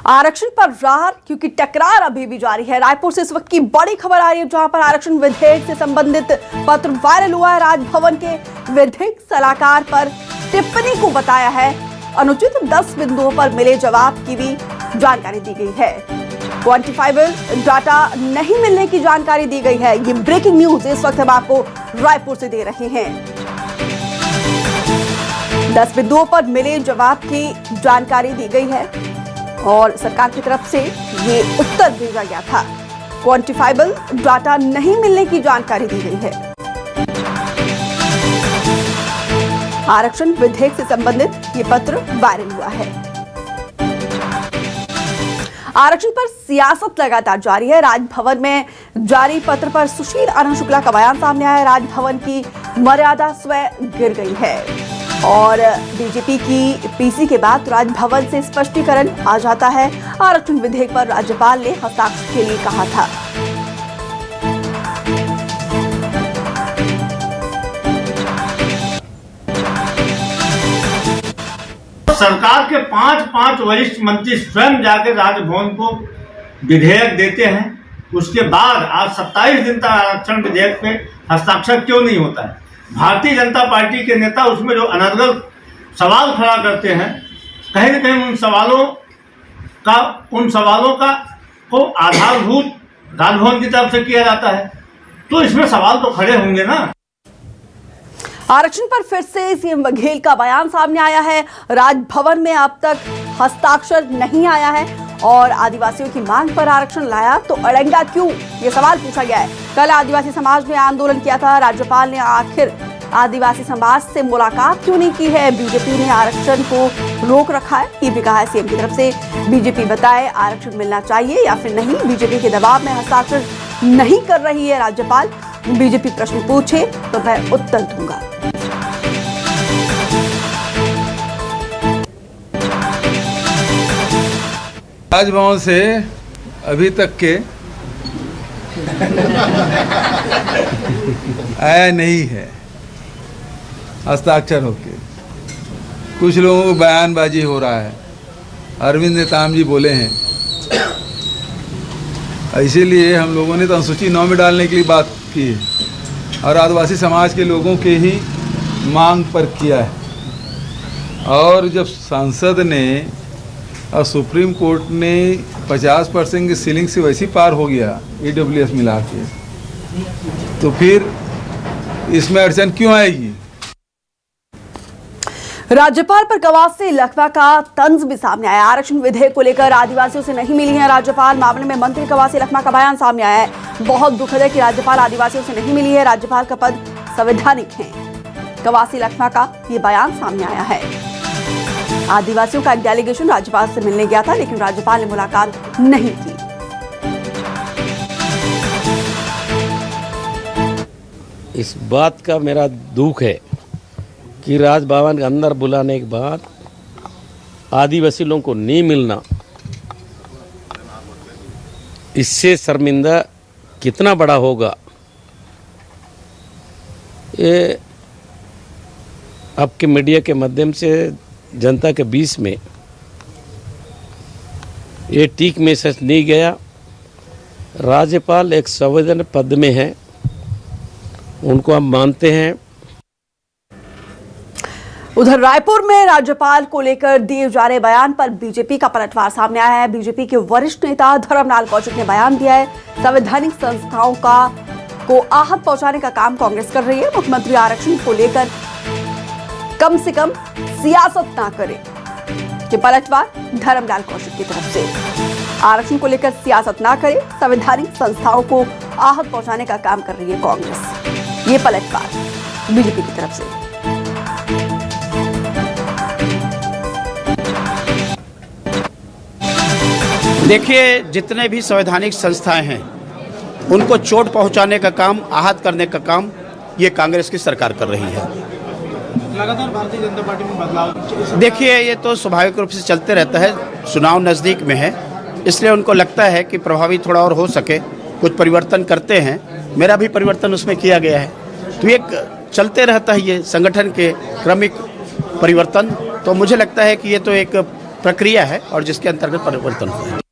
आरक्षण पर रार क्योंकि टकरार अभी भी जारी है। रायपुर से इस वक्त की बड़ी खबर आ रही है, जहां पर आरक्षण विधेयक से संबंधित पत्र वायरल हुआ है। राजभवन के विधिक सलाहकार पर टिप्पणी को बताया है अनुचित। 10 बिंदुओं पर मिले जवाब की भी जानकारी दी गई है। क्वांटिफाइबल डाटा नहीं मिलने की जानकारी दी गई है। ये ब्रेकिंग न्यूज इस वक्त हम आपको रायपुर से दे रहे हैं। 10 बिंदुओं पर मिले जवाब की जानकारी दी गई है और सरकार की तरफ से ये उत्तर भेजा गया था। क्वांटिफाइबल डाटा नहीं मिलने की जानकारी दी गई है। आरक्षण विधेयक से संबंधित ये पत्र वायरल हुआ है। आरक्षण पर सियासत लगातार जारी है। राजभवन में जारी पत्र पर सुशील आनंद शुक्ला का बयान सामने आया है। राजभवन की मर्यादा स्वयं गिर गई है और बीजेपी की पीसी के बाद राजभवन से स्पष्टीकरण आ जाता है। आरक्षण विधेयक पर राज्यपाल ने हस्ताक्षर के लिए कहा था। सरकार के 5 वरिष्ठ मंत्री स्वयं जाकर राजभवन को विधेयक देते हैं। उसके बाद आज 27 दिन तक आरक्षण विधेयक पे हस्ताक्षर क्यों नहीं होता है? भारतीय जनता पार्टी के नेता उसमें जो अनर्गल सवाल खड़ा करते हैं, कहीं न कहीं उन सवालों का को आधारभूत राजभवन की तरफ से किया जाता है, तो इसमें सवाल तो खड़े होंगे ना। आरक्षण पर फिर से सीएम बघेल का बयान सामने आया है। राजभवन में अब तक हस्ताक्षर नहीं आया है और आदिवासियों की मांग पर आरक्षण लाया तो अड़ंगा क्यों, ये सवाल पूछा गया है। कल आदिवासी समाज ने आंदोलन किया था। राज्यपाल ने आखिर आदिवासी समाज से मुलाकात क्यों नहीं की है? बीजेपी ने आरक्षण को रोक रखा है, ये भी कहा है सीएम की तरफ से। बीजेपी बताए आरक्षण मिलना चाहिए या फिर नहीं। बीजेपी के दबाव में हस्ताक्षर नहीं कर रही है राज्यपाल। बीजेपी प्रश्न पूछे तो मैं उत्तर दूंगा। राजभवन से अभी तक के आया नहीं है हस्ताक्षर होके। कुछ लोगों को बयानबाजी हो रहा है। अरविंद नेताम जी बोले हैं, इसीलिए हम लोगों ने तो अनुसूची 9 में डालने के लिए बात की है और आदिवासी समाज के लोगों के ही मांग पर किया है। और जब सांसद ने और सुप्रीम कोर्ट ने 50% की सीलिंग से वैसी पार हो गया EWS मिला के, तो फिर इसमें अड़चन क्यों आएगी? राज्यपाल पर कवासी लखमा का तंज भी सामने आया। आरक्षण विधेयक को लेकर आदिवासियों से नहीं मिली है राज्यपाल। मामले में मंत्री कवासी लखमा का बयान सामने आया है। बहुत दुखद है कि राज्यपाल आदिवासियों से नहीं मिली है। राज्यपाल का पद संवैधानिक है। कवासी लखमा का ये बयान सामने आया है। आदिवासियों का एक डेलीगेशन राज्यपाल से मिलने गया था, लेकिन राज्यपाल ने मुलाकात नहीं की। इस बात का मेरा दुख है कि राजभवन के अंदर बुलाने के बाद आदिवासी लोगों को नहीं मिलना, इससे शर्मिंदा कितना बड़ा होगा ये आपके मीडिया के माध्यम से जनता के बीच में ये ठीक मैसेज नहीं गया। राज्यपाल एक संवैधानिक पद में है, उनको हम मानते हैं। उधर रायपुर में राज्यपाल को लेकर दिए जा रहे बयान पर बीजेपी का पलटवार सामने आया है। बीजेपी के वरिष्ठ नेता धर्मलाल कौशिक ने बयान दिया है। संवैधानिक संस्थाओं को आहत पहुंचाने का काम कांग्रेस कर रही है। मुख्यमंत्री आरक्षण को लेकर कम से कम सियासत ना करे, ये पलटवार धर्मलाल कौशिक की तरफ से। आरक्षण को लेकर सियासत ना करे, संवैधानिक संस्थाओं को आहत पहुंचाने का काम कर रही है कांग्रेस, ये पलटवार बीजेपी की तरफ से। देखिए, जितने भी संवैधानिक संस्थाएं हैं उनको चोट पहुंचाने का काम, आहत करने का काम ये कांग्रेस की सरकार कर रही है। लगातार भारतीय जनता पार्टी में बदलाव, देखिए, ये तो स्वाभाविक रूप से चलते रहता है। चुनाव नज़दीक में है, इसलिए उनको लगता है कि प्रभावी थोड़ा और हो सके, कुछ परिवर्तन करते हैं। मेरा भी परिवर्तन उसमें किया गया है, तो एक चलते रहता है ये संगठन के क्रमिक परिवर्तन। तो मुझे लगता है कि ये तो एक प्रक्रिया है और जिसके अंतर्गत परिवर्तन हुआ है।